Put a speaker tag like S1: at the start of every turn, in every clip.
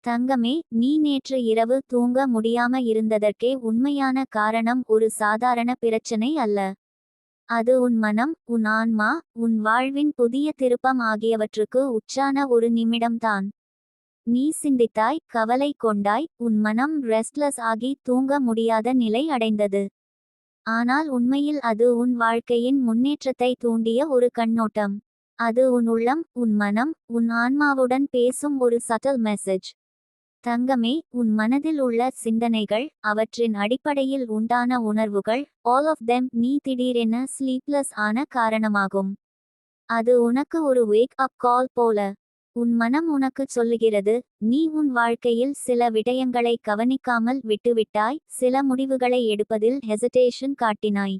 S1: தங்கமே, நீ நேற்று இரவு தூங்க முடியாம இருந்ததற்கே உண்மையான காரணம் ஒரு சாதாரண பிரச்சனை அல்ல. அது உன் மனம், உன் ஆன்மா, உன் வாழ்வின் புதிய திருப்பம் ஆகியவற்றுக்கு உச்சான ஒரு நிமிடம்தான். நீ சிந்தித்தாய், கவலை கொண்டாய், உன் மனம் ரெஸ்ட்லெஸ் ஆகி தூங்க முடியாத நிலை அடைந்தது. ஆனால் உண்மையில் அது உன் வாழ்க்கையின் முன்னேற்றத்தை தூண்டிய ஒரு கண்ணோட்டம். அது உன் உள்ளம், உன் மனம், உன் ஆன்மாவுடன் பேசும் ஒரு சட்டல் மெசேஜ். தங்கமே, உன் மனதில் உள்ள சிந்தனைகள், அவற்றின் அடிப்படையில் உண்டான உணர்வுகள், ஆல் ஆஃப் தெம் நீ திடீரென ஸ்லீப்லெஸ் ஆன காரணமாகும். அது உனக்கு ஒரு வேக் அப் கால் போல. உன் மனம் உனக்குச் சொல்லுகிறது, நீ உன் வாழ்க்கையில் சில விடயங்களை கவனிக்காமல் விட்டுவிட்டாய், சில முடிவுகளை எடுப்பதில் ஹெசிடேஷன் காட்டினாய்.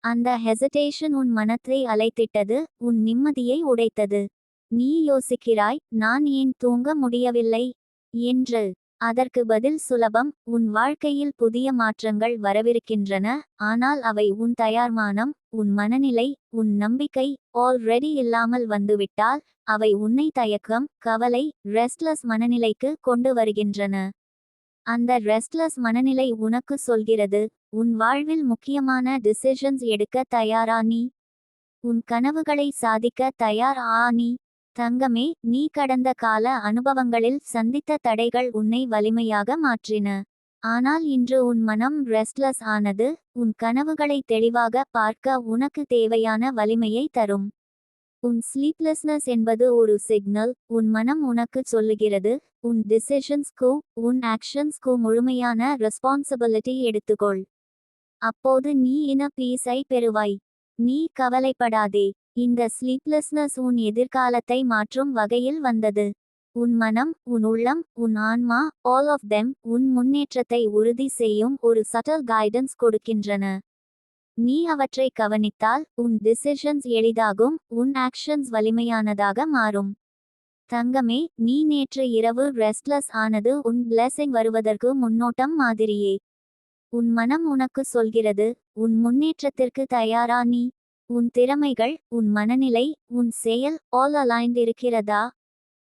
S1: அந்த ஹெசிடேஷன் உன் மனத்தை அலைத்திட்டது, உன் நிம்மதியை உடைத்தது. நீ யோசிக்கிறாய், நான் ஏன் தூங்க முடியவில்லை என்று. அதற்கு பதில் சுலபம், உன் வாழ்க்கையில் புதிய மாற்றங்கள் வரவிருக்கின்றன, ஆனால் அவை உன் தயார்மானம், உன் மனநிலை, உன் நம்பிக்கை ஆல்ரெடி இல்லாமல் வந்துவிட்டால், அவை உன்னை தயக்கம், கவலை, ரெஸ்ட்லெஸ் மனநிலைக்கு கொண்டு வருகின்றன. அந்த ரெஸ்ட்லெஸ் மனநிலை உனக்கு சொல்கிறது, உன் வாழ்வில் முக்கியமான டிசிஷன்ஸ் எடுக்க தயாரா நீ? உன் கனவுகளை சாதிக்க தயார் நீ? தங்கமே, நீ கடந்த கால அனுபவங்களில் சந்தித்த தடைகள் உன்னை வலிமையாக மாற்றின. ஆனால் இன்று உன் மனம் ரெஸ்ட்லெஸ் ஆனது, உன் கனவுகளை தெளிவாக பார்க்க உனக்கு தேவையான வலிமையை தரும். உன் ஸ்லீப்லெஸ்னஸ் என்பது ஒரு சிக்னல். உன் மனம் உனக்கு சொல்லுகிறது, உன் டிசிஷன்ஸ்க்கு, உன் ஆக்ஷன்ஸ்க்கு முழுமையான ரெஸ்பான்சிபிலிட்டி எடுத்துக்கொள். அப்போது நீ பீஸை பெறுவாய். நீ கவலைப்படாதே. இந்த ஸ்லீப்லெஸ்னஸ் உன் எதிர்காலத்தை மாற்றும் வகையில் வந்தது. உன் மனம், உன் உள்ளம், உன் ஆன்மா, ஆல் ஆஃப் தெம் உன் முன்னேற்றத்தை உறுதி செய்யும் ஒரு சட்டல் கைடன்ஸ் கொடுக்கின்றன. நீ அவற்றை கவனித்தால், உன் டிசிஷன்ஸ் எளிதாகும், உன் ஆக்ஷன்ஸ் வலிமையானதாக மாறும். தங்கமே, நீ நேற்று இரவு ரெஸ்ட்லெஸ் ஆனது உன் பிளெஸிங் வருவதற்கு முன்னோட்டம் மாதிரியே. உன் மனம் உனக்கு சொல்கிறது, உன் முன்னேற்றத்திற்கு தயாரா நீ? உன் திறமைகள், உன் மனநிலை, உன் செயல் ஆல் அலைன்ட் இருக்கிறதா?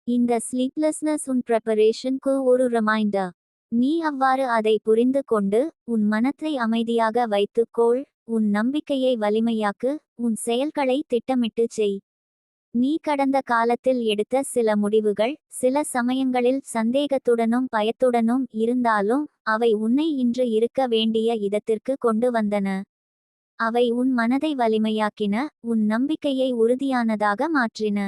S1: இந்த ஸ்லீப்லெஸ்னஸ் உன் ப்ரெப்பரேஷனுக்கு ஒரு ரிமைண்டர். நீ அவ்வாறு அதை புரிந்து கொண்டு, உன் மனத்தை அமைதியாக வைத்துக்கொள், உன் நம்பிக்கையை வலிமையாக்கு, உன் செயல்களை திட்டமிட்டு செய். நீ கடந்த காலத்தில் எடுத்த சில முடிவுகள், சில சமயங்களில் சந்தேகத்துடனும் பயத்துடனும் இருந்தாலும், அவை உன்னை இன்று இருக்க வேண்டிய இடத்திற்கு கொண்டு வந்தன. அவை உன் மனதை வலிமையாக்கின, உன் நம்பிக்கையை உறுதியானதாக மாற்றின.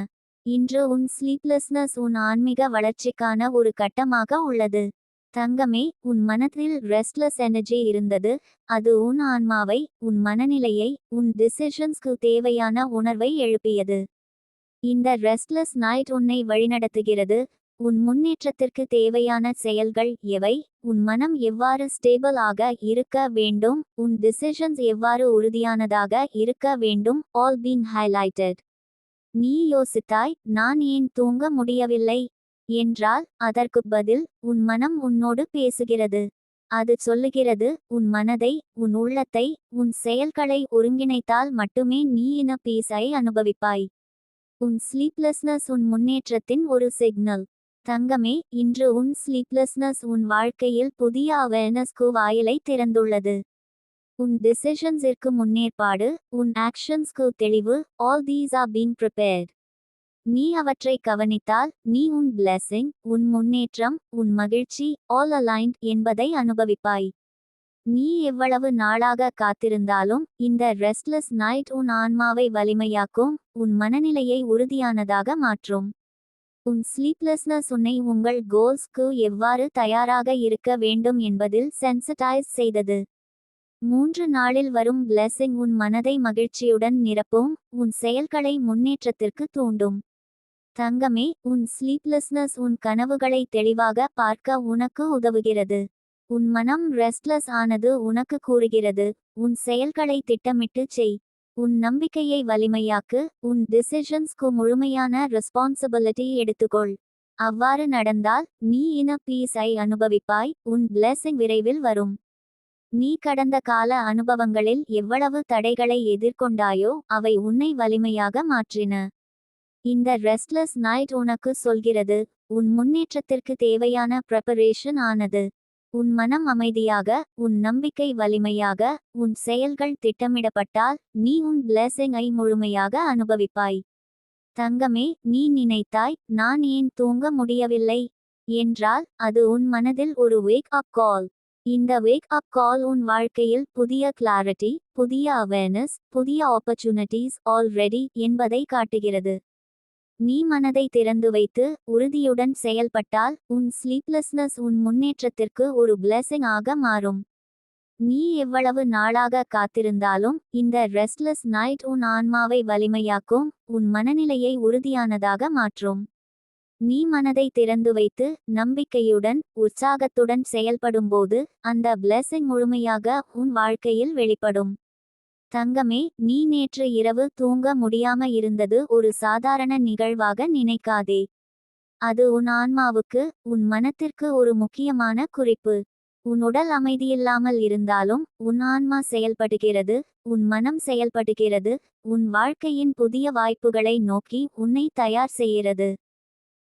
S1: இன்று உன் ஸ்லீப்லெஸ்னஸ் உன் ஆன்மீக வளர்ச்சிக்கான ஒரு கட்டமாக உள்ளது. தங்கமே, உன் மனதில் ரெஸ்ட்லெஸ் எனர்ஜி இருந்தது, அது உன் ஆன்மாவை, உன் மனநிலையை, உன் டிசிஷன்ஸ்க்கு தேவையான உணர்வை எழுப்பியது. இந்த ரெஸ்ட்லெஸ் நைட் உன்னை வழிநடத்துகிறது. உன் முன்னேற்றத்திற்கு தேவையான செயல்கள் எவை, உன் மனம் எவ்வாறு ஸ்டேபிள் ஆக இருக்க வேண்டும், உன் டிசிஷன்ஸ் எவ்வாறு உறுதியானதாக இருக்க வேண்டும், ஆல் பீன் ஹைலைட்டட். நீ யோசித்தாய், நான் ஏன் தூங்க முடியவில்லை என்றால், அதற்கு பதில், உன் மனம் உன்னோடு பேசுகிறது. அது சொல்லுகிறது, உன் மனதை, உன் உள்ளத்தை, உன் செயல்களை ஒருங்கிணைத்தால் மட்டுமே நீ பீஸை அனுபவிப்பாய். உன் ஸ்லீப்லெஸ்னஸ் உன் முன்னேற்றத்தின் ஒரு சிக்னல். தங்கமே, இன்று உன் ஸ்லீப்லெஸ்னஸ் உன் வாழ்க்கையில் புதிய அவேர்னஸ்க்கு வாயிலை திறந்துள்ளது. உன் டிசிஷன்ஸிற்கு முன்னேற்பாடு, உன் ஆக்ஷன்ஸ்க்கு தெளிவு, all these are being prepared. நீ அவற்றை கவனித்தால், நீ உன் பிளெஸிங், உன் முன்னேற்றம், உன் மகிழ்ச்சி ஆல் அலைன்ட் என்பதை அனுபவிப்பாய். நீ எவ்வளவு நாளாக காத்திருந்தாலும், இந்த ரெஸ்ட்லெஸ் நைட் உன் ஆன்மாவை வலிமையாக்கும், உன் மனநிலையை உறுதியானதாக மாற்றும். உன் ஸ்லீப்லெஸ்னஸ் உன்னை உங்கள் கோல்ஸ்க்கு எவ்வாறு தயாராக இருக்க வேண்டும் என்பதில் சென்சிடைஸ் செய்தது. 3 நாளில் வரும் பிளெஸிங் உன் மனதை மகிழ்ச்சியுடன் நிரப்பும், உன் செயல்களை முன்னேற்றத்திற்கு தூண்டும். தங்கமே, உன் ஸ்லீப்லெஸ்னஸ் உன் கனவுகளை தெளிவாக பார்க்க உனக்கு உதவுகிறது. உன் மனம் ரெஸ்ட்லெஸ் ஆனது உனக்கு கூறுகிறது, உன் செயல்களை திட்டமிட்டு செய். உன் நம்பிக்கையை வலிமையாக்கு, உன் டிசிஷன்ஸ்க்கு முழுமையான ரெஸ்பான்சிபிலிட்டி எடுத்துக்கொள். அவ்வாறு நடந்தால், நீ பீஸை அனுபவிப்பாய், உன் பிளெஸிங் விரைவில் வரும். நீ கடந்த கால அனுபவங்களில் எவ்வளவு தடைகளை எதிர்கொண்டாயோ, அவை உன்னை வலிமையாக மாற்றின. இந்த ரெஸ்ட்லெஸ் நைட் உனக்கு சொல்கிறது, உன் முன்னேற்றத்திற்கு தேவையான ப்ரெப்பரேஷன் ஆனது. உன் மனம் அமைதியாக, உன் நம்பிக்கை வலிமையாக, உன் செயல்கள் திட்டமிடப்பட்டால் நீ உன் பிளெஸிங்கை முழுமையாக அனுபவிப்பாய். தங்கமே, நீ நினைத்தாய், நான் ஏன் தூங்க முடியவில்லை என்றால் அது உன் மனதில் ஒரு வேக் அப் கால். இந்த வேக் அப் கால் உன் வாழ்க்கையில் புதிய கிளாரிட்டி, புதிய அவேர்னஸ், புதிய ஆப்பர்ச்சுனிட்டிஸ் ஆல்ரெடி என்பதை காட்டுகிறது. நீ மனதை திறந்து வைத்து உறுதியுடன் செயல்பட்டால் உன் ஸ்லீப்லெஸ்னஸ் உன் முன்னேற்றத்திற்கு ஒரு பிளெஸிங் ஆக மாறும். நீ எவ்வளவு நாளாக காத்திருந்தாலும் இந்த ரெஸ்ட்லெஸ் நைட் உன் ஆன்மாவை வலிமையாக்கும், உன் மனநிலையை உறுதியானதாக மாற்றும். நீ மனதை திறந்து வைத்து நம்பிக்கையுடன் உற்சாகத்துடன் செயல்படும்போது அந்த பிளெஸிங் முழுமையாக உன் வாழ்க்கையில் வெளிப்படும். தங்கமே, நீ நேற்று இரவு தூங்க முடியாம இருந்தது ஒரு சாதாரண நிகழ்வாக நினைக்காதே. அது உன் ஆன்மாவுக்கு, உன் மனத்திற்கு ஒரு முக்கியமான குறிப்பு. உன் உடல் அமைதியில்லாமல் இருந்தாலும் உன் ஆன்மா செயல்படுகிறது, உன் மனம் செயல்படுகிறது, உன் வாழ்க்கையின் புதிய வாய்ப்புகளை நோக்கி உன்னை தயார் செய்கிறது.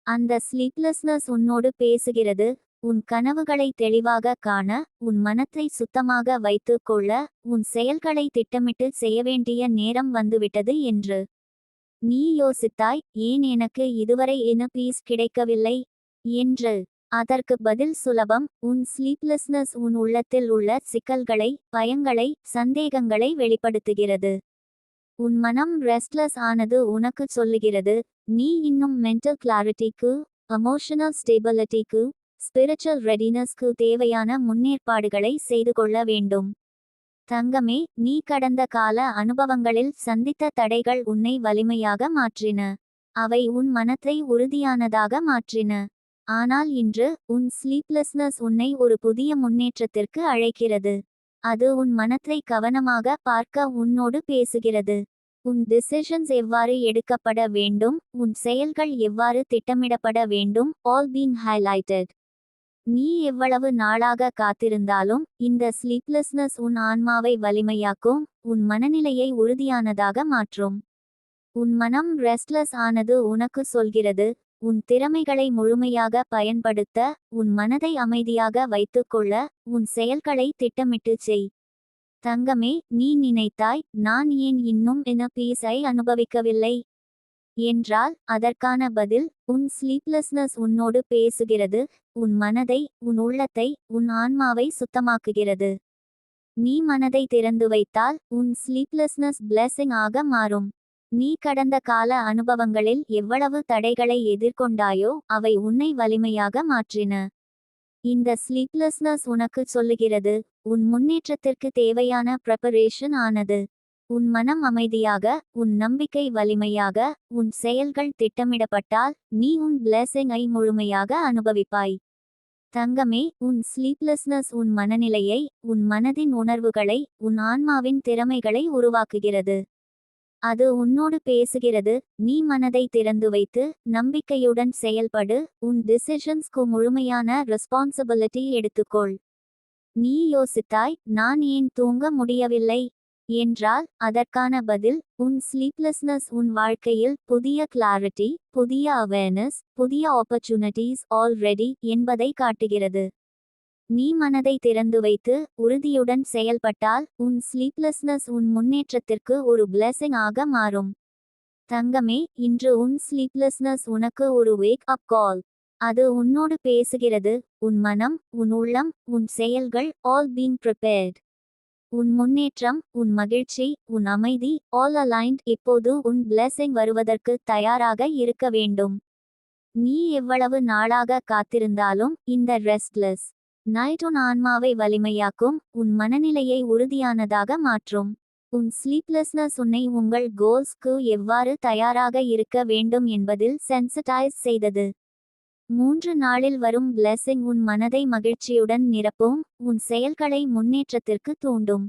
S1: அந்த ஸ்லீப்லெஸ்னஸ் உன்னோடு பேசுகிறது, உன் கனவுகளை தெளிவாக காண, உன் மனத்தை சுத்தமாக வைத்து கொள்ள, உன் செயல்களை திட்டமிட்டு செய்ய வேண்டிய நேரம் வந்துவிட்டது என்று. நீ யோசித்தாய், ஏன் எனக்கு இதுவரை என்ன பீஸ் கிடைக்கவில்லை என்று. அதற்கு பதில் சுலபம். உன் ஸ்லீப்லெஸ்னஸ் உன் உள்ளத்தில் உள்ள சிக்கல்களை, பயங்களை, சந்தேகங்களை வெளிப்படுத்துகிறது. உன் மனம் ரெஸ்ட்லெஸ் ஆனது உனக்கு சொல்லுகிறது, நீ இன்னும் மென்டல் கிளாரிட்டிக்கு, எமோஷனல் ஸ்டேபிலிட்டிக்கு, ஸ்பிரிச்சுவல் ரெடினஸ்க்கு தேவையான முன்னேற்பாடுகளை செய்து கொள்ள வேண்டும். தங்கமே, நீ கடந்த கால அனுபவங்களில் சந்தித்த தடைகள் உன்னை வலிமையாக மாற்றின. அவை உன் மனத்தை உறுதியானதாக மாற்றின. ஆனால் இன்று உன் ஸ்லீப்லெஸ்னஸ் உன்னை ஒரு புதிய முன்னேற்றத்திற்கு அழைக்கிறது. அது உன் மனத்தை கவனமாக பார்க்க உன்னோடு பேசுகிறது. உன் டிசிஷன்ஸ் எவ்வாறு எடுக்கப்பட வேண்டும், உன் செயல்கள் எவ்வாறு திட்டமிடப்பட வேண்டும், ஆல் பீங் ஹைலைட்டட். நீ எவ்வளவு நாளாக காத்திருந்தாலும் இந்த ஸ்லீப்லெஸ்னஸ் உன் ஆன்மாவை வலிமையாக்கும், உன் மனநிலையை உறுதியானதாக மாற்றும். உன் மனம் ரெஸ்ட்லெஸ் ஆனது உனக்கு சொல்கிறது, உன் திறமைகளை முழுமையாக பயன்படுத்த, உன் மனதை அமைதியாக வைத்துக்கொள்ள, உன் செயல்களை திட்டமிட்டு செய். தங்கமே, நீ நினைத்தாய், நான் ஏன் இன்னும் என்ன பீஸை அனுபவிக்கவில்லை என்றால் அதற்கான பதில் உன் ஸ்லீப்லெஸ்னஸ் உன்னோடு பேசுகிறது, உன் மனதை, உன் உள்ளத்தை, உன் ஆன்மாவை சுத்தமாக்குகிறது. நீ மனதை திறந்து வைத்தால் உன் ஸ்லீப்லெஸ்னஸ் பிளெஸிங் ஆக மாறும். நீ கடந்த கால அனுபவங்களில் எவ்வளவு தடைகளை எதிர்கொண்டாயோ அவை உன்னை வலிமையாக மாற்றின. இந்த ஸ்லீப்லெஸ்னஸ் உனக்கு சொல்லுகிறது, உன் முன்னேற்றத்திற்கு தேவையான ப்ரெப்பரேஷன் ஆனது. உன் மனம் அமைதியாக, உன் நம்பிக்கை வலிமையாக, உன் செயல்கள் திட்டமிடப்பட்டால் நீ உன் பிளெஸிங்கை முழுமையாக அனுபவிப்பாய். தங்கமே, உன் ஸ்லீப்லெஸ்னஸ் உன் மனநிலையை, உன் மனதின் உணர்வுகளை, உன் ஆன்மாவின் திறமைகளை உருவாக்குகிறது. அது உன்னோடு பேசுகிறது, நீ மனதை திறந்து வைத்து நம்பிக்கையுடன் செயல்படு, உன் டிசிஷன்ஸ்க்கு முழுமையான ரெஸ்பான்சிபிலிட்டி எடுத்துக்கொள். நீ யோசித்தாய், நான் ஏன் தூங்க முடியவில்லை என்றால் அதற்கான பதில் உன் ஸ்லீப்லெஸ்னஸ் உன் வாழ்க்கையில் புதிய கிளாரிட்டி, புதிய அவேர்னஸ், புதிய ஆப்பர்ச்சுனிட்டிஸ் ஆல்ரெடி என்பதை காட்டுகிறது. நீ மனதை திறந்து வைத்து உறுதியுடன் செயல்பட்டால் உன் ஸ்லீப்லெஸ்னஸ் உன் முன்னேற்றத்திற்கு ஒரு பிளெஸிங் ஆக மாறும். தங்கமே, இன்று உன் ஸ்லீப்லெஸ்னஸ் உனக்கு ஒரு வேக் அப் கால். அது உன்னோடு பேசுகிறது, உன் மனம், உன் உள்ளம், உன் செயல்கள் ஆல் பீங் ப்ரிப்பேர்ட். உன் முன்னேற்றம், உன் மகிழ்ச்சி, உன் அமைதி ஆல் அலைன்ட். இப்போது உன் பிளெஸிங் வருவதற்கு தயாராக இருக்க வேண்டும். நீ எவ்வளவு நாளாக காத்திருந்தாலும் இந்த ரெஸ்ட்லெஸ் நைட் உன் ஆன்மாவை வலிமையாக்கும், உன் மனநிலையை உறுதியானதாக மாற்றும். உன் ஸ்லீப்லெஸ்னஸ் உன்னை உங்கள் கோல்ஸ்க்கு எவ்வாறு தயாராக இருக்க வேண்டும் என்பதில் சென்சிடைஸ் செய்தது. 3 நாளில் வரும் பிளெஸிங் உன் மனதை மகிழ்ச்சியுடன் நிரப்பும், உன் செயல்களை முன்னேற்றத்திற்கு தூண்டும்.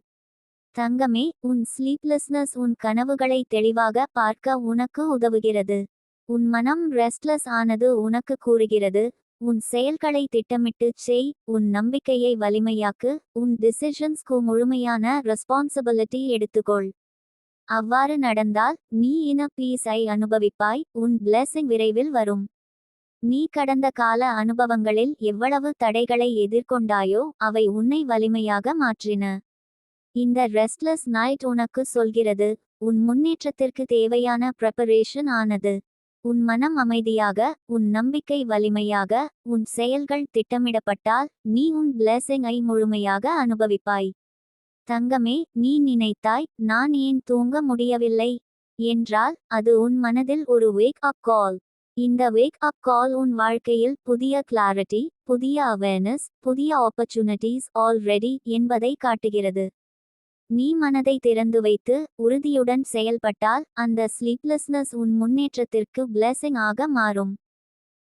S1: தங்கமே, உன் ஸ்லீப்லெஸ்னஸ் உன் கனவுகளை தெளிவாக பார்க்க உனக்கு உதவுகிறது. உன் மனம் ரெஸ்ட்லெஸ் ஆனது உனக்கு கூறுகிறது, உன் செயல்களை திட்டமிட்டு செய், உன் நம்பிக்கையை வலிமையாக்கு, உன் டிசிஷன்ஸ்க்கு முழுமையான ரெஸ்பான்சிபிலிட்டி எடுத்துக்கொள். அவ்வாறு நடந்தால் நீ இன பீஸை அனுபவிப்பாய், உன் பிளெஸிங் விரைவில் வரும். நீ கடந்த கால அனுபவங்களில் எவ்வளவு தடைகளை எதிர்கொண்டாயோ அவை உன்னை வலிமையாக மாற்றின. இந்த ரெஸ்ட்லெஸ் நைட் உனக்கு சொல்கிறது, உன் முன்னேற்றத்திற்கு தேவையான ப்ரெப்பரேஷன் ஆனது. உன் மனம் அமைதியாக, உன் நம்பிக்கை வலிமையாக, உன் செயல்கள் திட்டமிடப்பட்டால் நீ உன் பிளெஸிங்கை முழுமையாக அனுபவிப்பாய். தங்கமே, நீ நினைத்தாய், நான் ஏன் தூங்க முடியவில்லை என்றால் அது உன் மனதில் ஒரு வேக் அப் கால். இந்த வேக் அப் கால் உன் வாழ்க்கையில் புதிய கிளாரிட்டி, புதிய அவேர்னஸ், புதிய ஆப்பர்ச்சுனிட்டிஸ் ஆல்ரெடி என்பதை காட்டுகிறது. நீ மனதை திறந்து வைத்து உறுதியுடன் செயல்பட்டால் அந்த ஸ்லீப்லெஸ்னஸ் உன் முன்னேற்றத்திற்கு பிளெஸிங் ஆக மாறும்.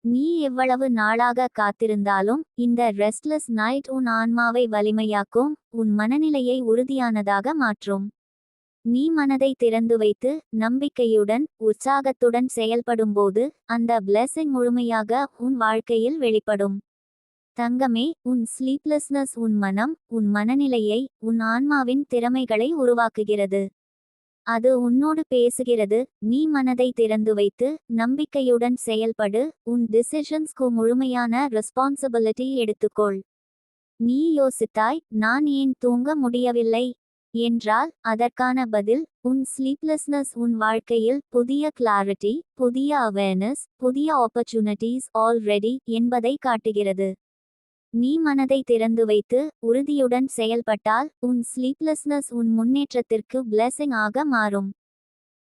S1: நீ எவ்வளவு நாளாக காத்திருந்தாலும் இந்த ரெஸ்ட்லெஸ் நைட் உன் ஆன்மாவை வலிமையாக்கும், உன் மனநிலையை உறுதியானதாக மாற்றும். நீ மனதை திறந்து வைத்து நம்பிக்கையுடன் உற்சாகத்துடன் செயல்படும்போது அந்த பிளெஸிங் முழுமையாக உன் வாழ்க்கையில் வெளிப்படும். தங்கமே, உன் ஸ்லீப்லெஸ்னஸ் உன் மனம், உன் மனநிலையை, உன் ஆன்மாவின் திறமைகளை உருவாக்குகிறது. அது உன்னோடு பேசுகிறது. நீ மனதை திறந்து வைத்து நம்பிக்கையுடன் செயல்படு. உன் டிசிஷன்ஸ்க்கு முழுமையான ரெஸ்பான்சிபிலிட்டி எடுத்துக்கொள். நீ யோசித்தாய், நான் ஏன் தூங்க முடியவில்லை என்றால் அதற்கான பதில் உன் ஸ்லீப்லெஸ்னஸ் உன் வாழ்க்கையில் புதிய கிளாரிட்டி, புதிய அவேர்னஸ், புதிய ஆப்பர்ச்சுனிட்டிஸ் ஆல்ரெடி என்பதை காட்டுகிறது. நீ மனதை திறந்து வைத்து உறுதியுடன் செயல்பட்டால் உன் ஸ்லீப்லெஸ்னஸ் உன் முன்னேற்றத்திற்கு பிளெஸிங் ஆக மாறும்.